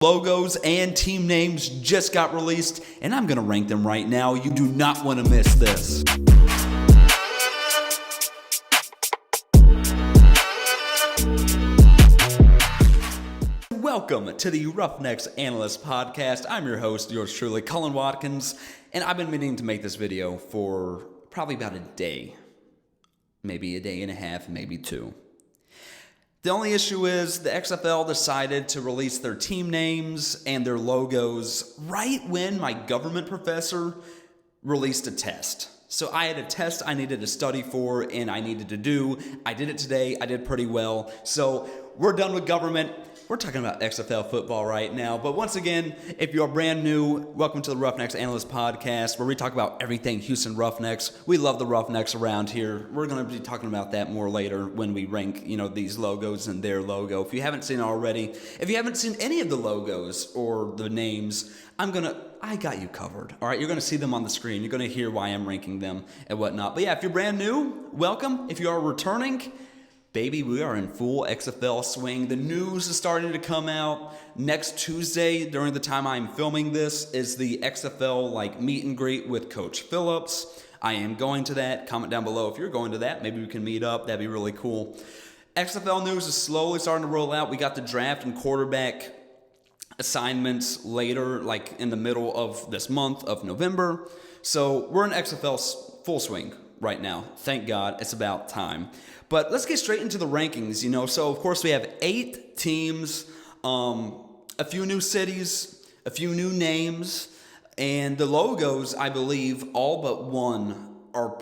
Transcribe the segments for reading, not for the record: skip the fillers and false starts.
Logos and team names just got released, and I'm going to rank them right now. You do not want to miss this. Welcome to the Roughnecks Analyst Podcast. I'm your host, yours truly, Cullen Watkins, and I've been meaning to make this video for probably about a day. Maybe a day and a half, maybe two. The only issue is the XFL decided to release their team names and their logos right when my government professor released a test. So I had a test I needed to study for and I needed to do. I did it today. I did pretty well. So we're done with government. We're talking about XFL football right now. But once again, if you're brand new, welcome to the Roughnecks Analyst Podcast, where we talk about everything Houston Roughnecks. We love the Roughnecks around here. We're going to be talking about that more later when we rank, these logos and their logo. If you haven't seen it already, if you haven't seen any of the logos or the names, I got you covered. All right, you're going to see them on the screen. You're going to hear why I'm ranking them and whatnot. But yeah, if you're brand new, welcome. If you are returning, baby, we are in full XFL swing. The news is starting to come out. Next Tuesday, during the time I'm filming this, is the XFL meet and greet with Coach Phillips. I am going to that. Comment down below if you're going to that. Maybe we can meet up. That'd be really cool. XFL news is slowly starting to roll out. We got the draft and quarterback assignments later, in the middle of this month of November. So we're in XFL full swing right now. Thank God. It's about time. But let's get straight into the rankings, So, of course, we have 8 teams, a few new cities, a few new names, and the logos, I believe, all but one are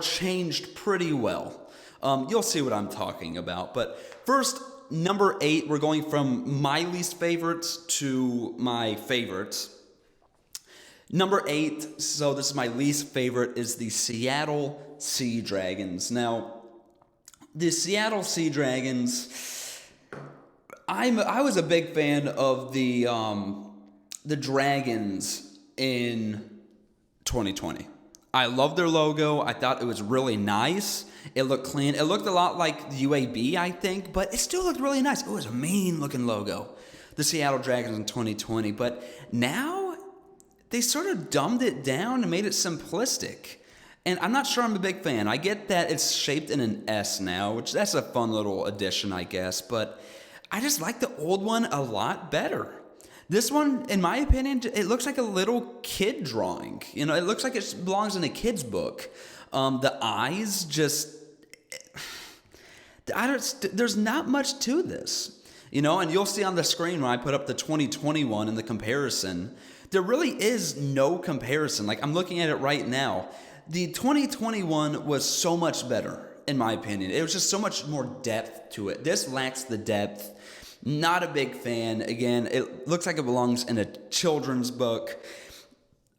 changed pretty well. You'll see what I'm talking about. But first, number 8, we're going from my least favorites to my favorites. Number 8, so this is my least favorite, is the Seattle Sea Dragons. Now, the Seattle Sea Dragons, I was a big fan of the Dragons in 2020. I loved their logo. I thought it was really nice. It looked clean. It looked a lot like the UAB, I think, but it still looked really nice. It was a mean-looking logo, the Seattle Dragons in 2020. But now they sort of dumbed it down and made it simplistic. And I'm not sure I'm a big fan. I get that it's shaped in an S now, which that's a fun little addition, I guess. But I just like the old one a lot better. This one, in my opinion, it looks like a little kid drawing. It looks like it belongs in a kid's book. The eyes just, there's not much to this. And you'll see on the screen when I put up the 2021 and the comparison, there really is no comparison. I'm looking at it right now. The 2021 was so much better, in my opinion. It was just so much more depth to it. This lacks the depth. Not a big fan. Again, it looks like it belongs in a children's book.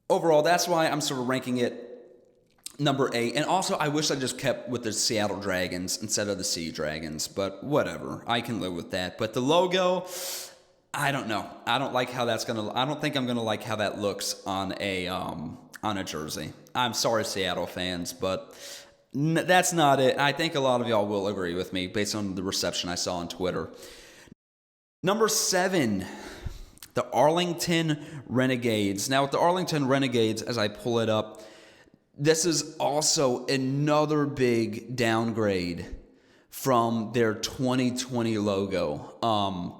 Overall, that's why I'm sort of ranking it number 8. And also, I wish I just kept with the Seattle Dragons instead of the Sea Dragons. But whatever. I can live with that. But the logo, I don't know. I don't think I'm gonna like how that looks on a jersey. I'm sorry, Seattle fans, but that's not it. I think a lot of y'all will agree with me based on the reception I saw on Twitter. Number 7, the Arlington Renegades. Now, with the Arlington Renegades, as I pull it up, this is also another big downgrade from their 2020 logo.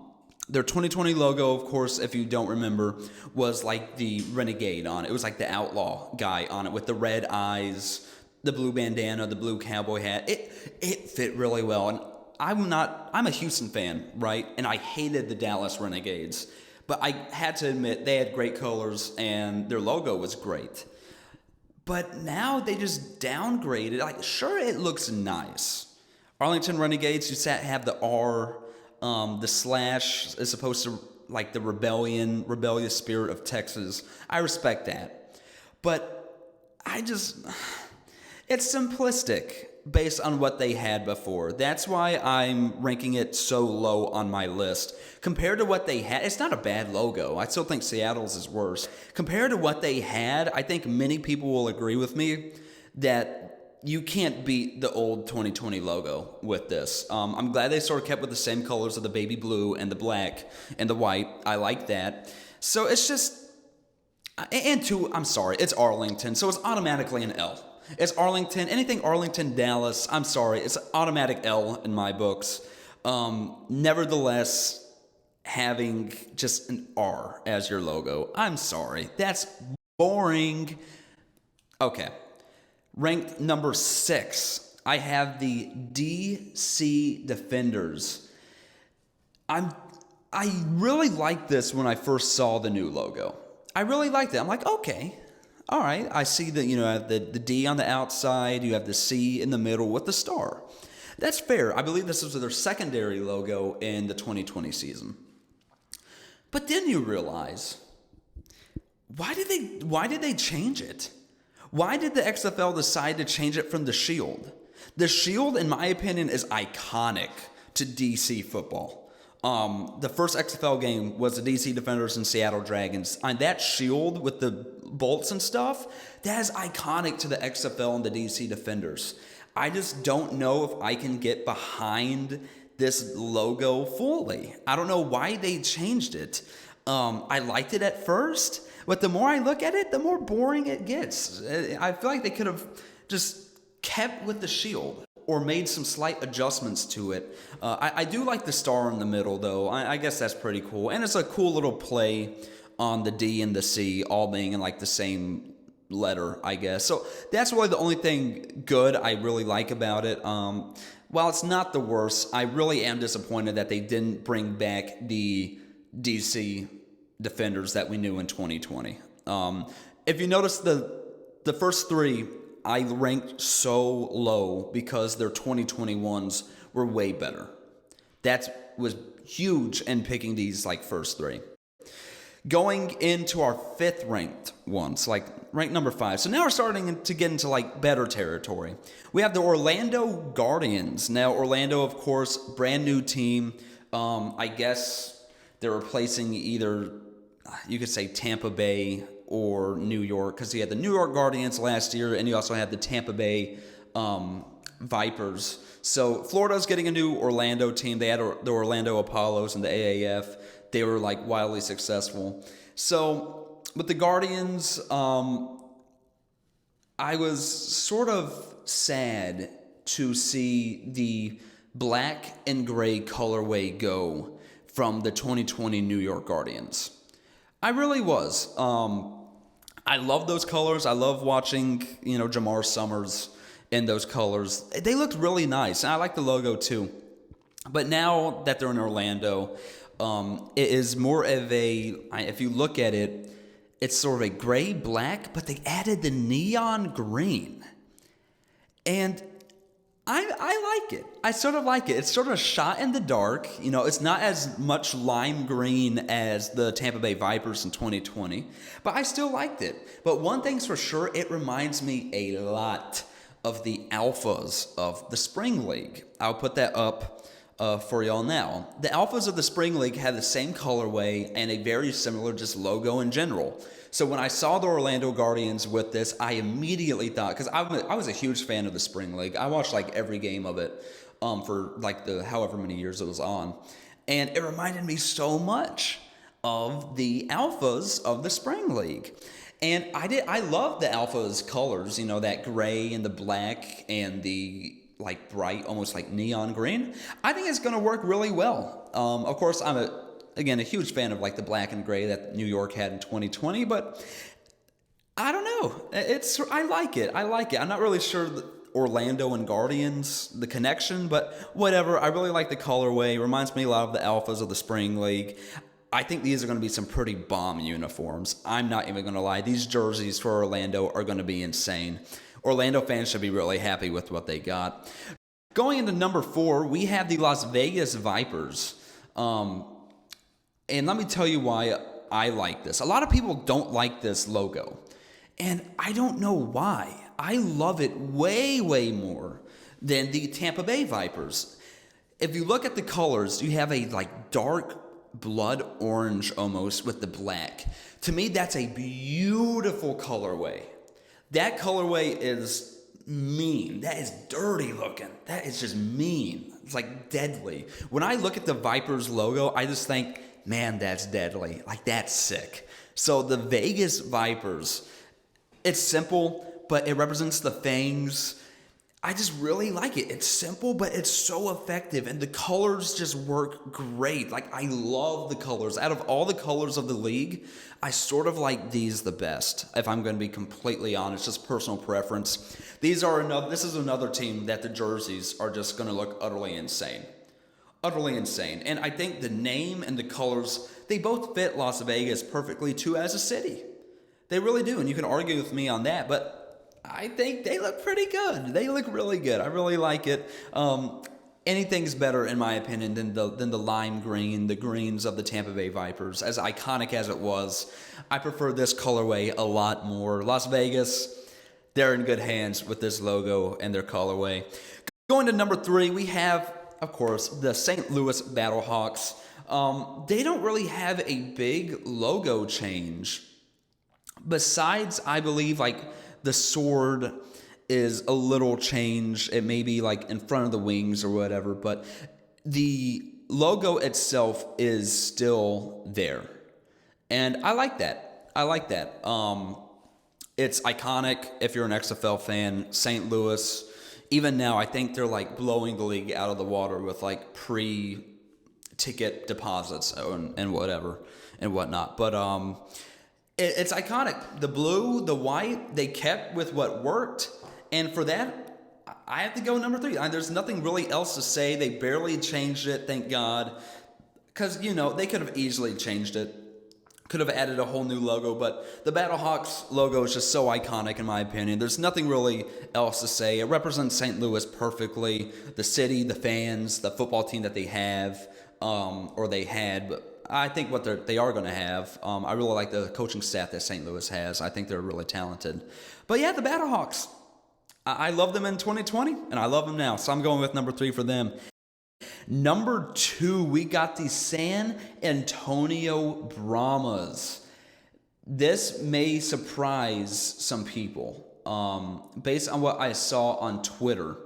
Their 2020 logo, of course, if you don't remember, was like the renegade on it. It was like the outlaw guy on it with the red eyes, the blue bandana, the blue cowboy hat. It fit really well. And I'm a Houston fan, right? And I hated the Dallas Renegades. But I had to admit, they had great colors and their logo was great. But now they just downgraded. Sure, it looks nice. Arlington Renegades, you have the R. The slash is supposed to the rebellious spirit of Texas. I respect that. But it's simplistic based on what they had before. That's why I'm ranking it so low on my list. Compared to what they had, it's not a bad logo. I still think Seattle's is worse. Compared to what they had, I think many people will agree with me that you can't beat the old 2020 logo with this. I'm glad they sort of kept with the same colors of the baby blue and the black and the white. I like that. So it's just, I'm sorry, it's Arlington, so it's automatically an L. It's Arlington, anything Arlington, Dallas, I'm sorry, it's automatic L in my books. Nevertheless, having just an R as your logo, I'm sorry, that's boring. Okay. Ranked number 6, I have the DC Defenders. I really liked this when I first saw the new logo. I really liked it. I'm like, okay, all right. I see that, the D on the outside, you have the C in the middle with the star. That's fair. I believe this was their secondary logo in the 2020 season. But then you realize, why did they change it? Why did the XFL decide to change it from the Shield? The Shield, in my opinion, is iconic to DC football. The first XFL game was the DC Defenders and Seattle Dragons. And that Shield with the bolts and stuff, that is iconic to the XFL and the DC Defenders. I just don't know if I can get behind this logo fully. I don't know why they changed it. I liked it at first, but the more I look at it, the more boring it gets. I feel like they could have just kept with the Shield or made some slight adjustments to it. I do like the star in the middle, though. I guess that's pretty cool. And it's a cool little play on the D and the C all being in like the same letter, I guess. So that's really the only thing good I really like about it. While it's not the worst, I really am disappointed that they didn't bring back the DC Defenders that we knew in 2020. If you notice, the first 3 I ranked so low because their 2021s were way better. That was huge in picking these like first 3. Going into our 5th ranked ones, like ranked number 5. So now we're starting to get into like better territory. We have the Orlando Guardians. Now Orlando, of course, brand new team. I guess they're replacing either, you could say Tampa Bay or New York, because you had the New York Guardians last year, and you also had the Tampa Bay Vipers. So Florida's getting a new Orlando team. They had the Orlando Apollos in the AAF. They were like wildly successful. So with the Guardians, I was sort of sad to see the black and gray colorway go from the 2020 New York Guardians. I really was. I love those colors. I love watching, Jamar Summers in those colors. They looked really nice, and I like the logo too. But now that they're in Orlando, it is more of if you look at it, it's sort of a gray-black, but they added the neon green. And I like it. I sort of like it. It's sort of a shot in the dark. It's not as much lime green as the Tampa Bay Vipers in 2020, but I still liked it. But one thing's for sure, it reminds me a lot of the Alphas of the Spring League. I'll put that up for y'all now. The Alphas of the Spring League had the same colorway and a very similar just logo in general. So when I saw the Orlando Guardians with this, I immediately thought, because I was a huge fan of the Spring League. I watched like every game of it for like the however many years it was on. And it reminded me so much of the Alphas of the Spring League. And I love the Alphas colors, that gray and the black and the like bright, almost like neon green. I think it's going to work really well. Of course, I'm a huge fan of like the black and gray that New York had in 2020, but I don't know. I like it. I'm not really sure that Orlando and Guardians, the connection, but whatever. I really like the colorway. It reminds me a lot of the Alphas of the Spring League. I think these are going to be some pretty bomb uniforms. I'm not even going to lie. These jerseys for Orlando are going to be insane. Orlando fans should be really happy with what they got. Going into number 4, we have the Las Vegas Vipers. And let me tell you why I like this. A lot of people don't like this logo, and I don't know why. I love it way, way more than the Tampa Bay Vipers. If you look at the colors, you have a like dark blood orange almost with the black. To me, that's a beautiful colorway. That colorway is mean. That is dirty looking. That is just mean. It's like deadly. When I look at the Vipers logo, I just think, man, that's deadly. Like, that's sick. So the Vegas Vipers, it's simple, but it represents the fangs. I just really like it. It's simple, but it's so effective, and the colors just work great. Like, I love the colors. Out of all the colors of the league, I sort of like these the best, if I'm going to be completely honest, just personal preference. This is another team that the jerseys are just going to look utterly insane. Utterly insane. And I think the name and the colors, they both fit Las Vegas perfectly, too, as a city. They really do, and you can argue with me on that, but I think they look pretty good. They look really good. I really like it. Anything's better, in my opinion, than the lime green, the greens of the Tampa Bay Vipers. As iconic as it was, I prefer this colorway a lot more. Las Vegas, they're in good hands with this logo and their colorway. Going to number 3, we have, of course, the St. Louis Battlehawks. They don't really have a big logo change. Besides, I believe, like, the sword is a little changed. It may be like in front of the wings or whatever, but the logo itself is still there. And I like that. It's iconic if you're an XFL fan. St. Louis, even now, I think they're like blowing the league out of the water with like pre-ticket deposits and whatever and whatnot. But it's iconic. The blue, the white, they kept with what worked. And for that, I have to go number 3. There's nothing really else to say. They barely changed it, thank God. Because, they could have easily changed it. Could have added a whole new logo. But the Battlehawks logo is just so iconic, in my opinion. There's nothing really else to say. It represents St. Louis perfectly. The city, the fans, the football team that they have, or they had. But I think what they are going to have. I really like the coaching staff that St. Louis has. I think they're really talented. But yeah, the Battlehawks. I love them in 2020, and I love them now. So I'm going with number 3 for them. Number 2, we got the San Antonio Brahmas. This may surprise some people based on what I saw on Twitter.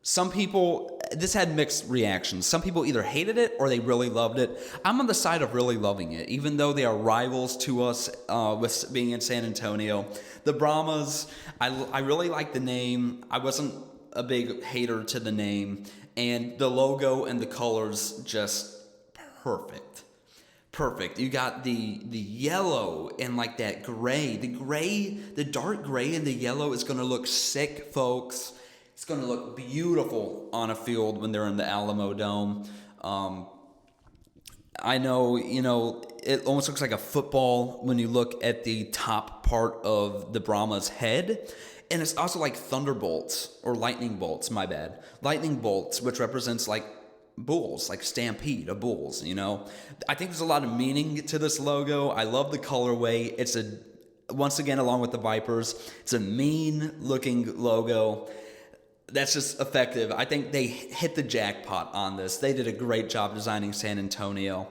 Some people, this had mixed reactions. Some people either hated it or they really loved it. I'm on the side of really loving it, even though they are rivals to us with being in San Antonio. The Brahmas, I really like the name. I wasn't a big hater to the name. And the logo and the colors, just perfect. Perfect. You got the yellow and like that gray. The dark gray and the yellow is going to look sick, folks. It's going to look beautiful on a field when they're in the Alamo Dome. I know, it almost looks like a football when you look at the top part of the Brahma's head. And it's also like thunderbolts or lightning bolts, my bad. Lightning bolts, which represents like bulls, like stampede of bulls, I think there's a lot of meaning to this logo. I love the colorway. It's once again, along with the Vipers, it's a mean looking logo. That's just effective. I think they hit the jackpot on this. They did a great job designing San Antonio.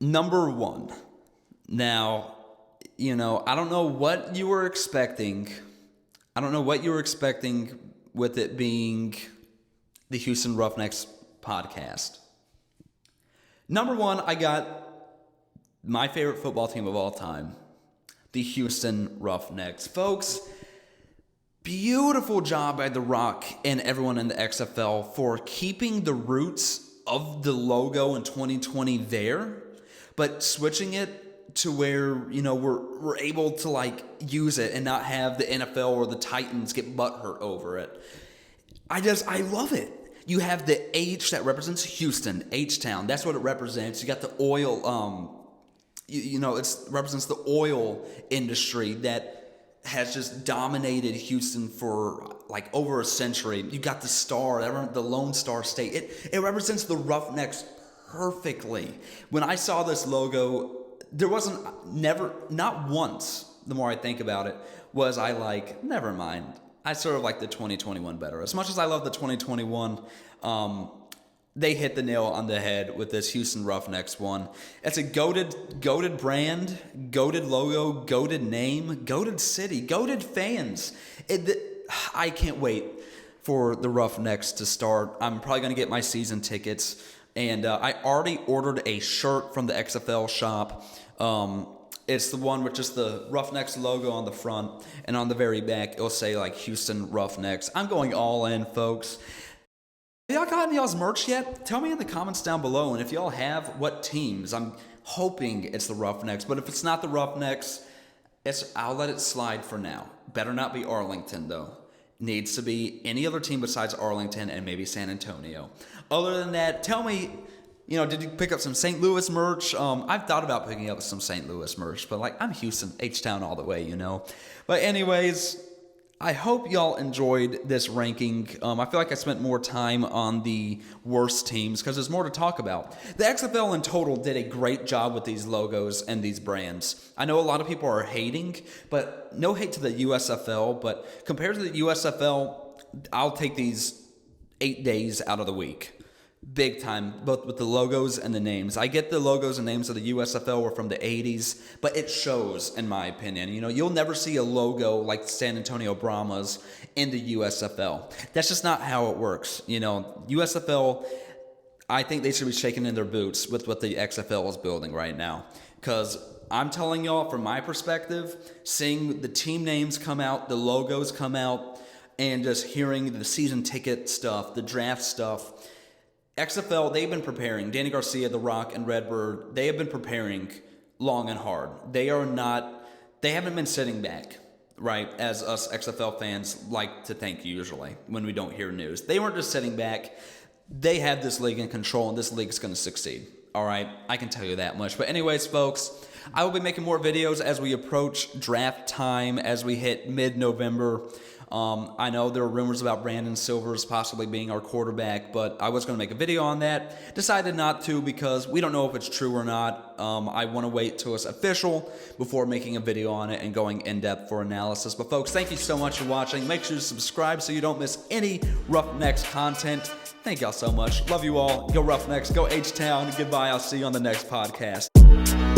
Number 1. Now, I don't know what you were expecting. With it being the Houston Roughnecks podcast. Number 1, I got my favorite football team of all time, the Houston Roughnecks. Folks, beautiful job by The Rock and everyone in the XFL for keeping the roots of the logo in 2020 there, but switching it to where, we're able to like use it and not have the NFL or the Titans get butthurt over it. I love it. You have the H that represents Houston, H-Town. That's what it represents. You got the oil, it represents the oil industry that has just dominated Houston for like over a century. You got the star, the Lone Star State. It represents the Roughnecks perfectly. When I saw this logo, there not once, the more I think about it, was I like, never mind. I sort of like the 2021 better. As much as I love the 2021, they hit the nail on the head with this Houston Roughnecks one. It's a goated brand, goated logo, goated name, goated city, goated fans. I can't wait for the Roughnecks to start. I'm probably going to get my season tickets. And I already ordered a shirt from the XFL shop. It's the one with just the Roughnecks logo on the front. And on the very back, it'll say like Houston Roughnecks. I'm going all in, folks. Have y'all gotten y'all's merch yet? Tell me in the comments down below. And if y'all have, what teams? I'm hoping it's the Roughnecks. But if it's not the Roughnecks, I'll let it slide for now. Better not be Arlington, though. Needs to be any other team besides Arlington and maybe San Antonio. Other than that, tell me, did you pick up some St. Louis merch? I've thought about picking up some St. Louis merch, but I'm Houston, H-Town all the way, But anyways, I hope y'all enjoyed this ranking. I feel like I spent more time on the worst teams because there's more to talk about. The XFL in total did a great job with these logos and these brands. I know a lot of people are hating, but no hate to the USFL, but compared to the USFL, I'll take these 8 days out of the week. Big time, both with the logos and the names. I get the logos and names of the USFL were from the 80s, but it shows, in my opinion. You'll never see a logo like San Antonio Brahmas in the USFL. That's just not how it works. USFL, I think they should be shaking in their boots with what the XFL is building right now. Because I'm telling y'all, from my perspective, seeing the team names come out, the logos come out, and just hearing the season ticket stuff, the draft stuff, XFL, they've been preparing. Danny Garcia, The Rock, and Redbird, they have been preparing long and hard. They haven't been sitting back, right, as us XFL fans like to think usually when we don't hear news. They weren't just sitting back. They have this league in control, and this league's going to succeed. All right, I can tell you that much. But anyways, folks, I will be making more videos as we approach draft time, as we hit mid-November. I know there are rumors about Brandon Silvers possibly being our quarterback, but I was going to make a video on that. Decided not to because we don't know if it's true or not. I want to wait till it's official before making a video on it and going in-depth for analysis. But folks, thank you so much for watching. Make sure to subscribe so you don't miss any Roughnecks content. Thank y'all so much. Love you all. Go Roughnecks. Go H-Town. Goodbye. I'll see you on the next podcast.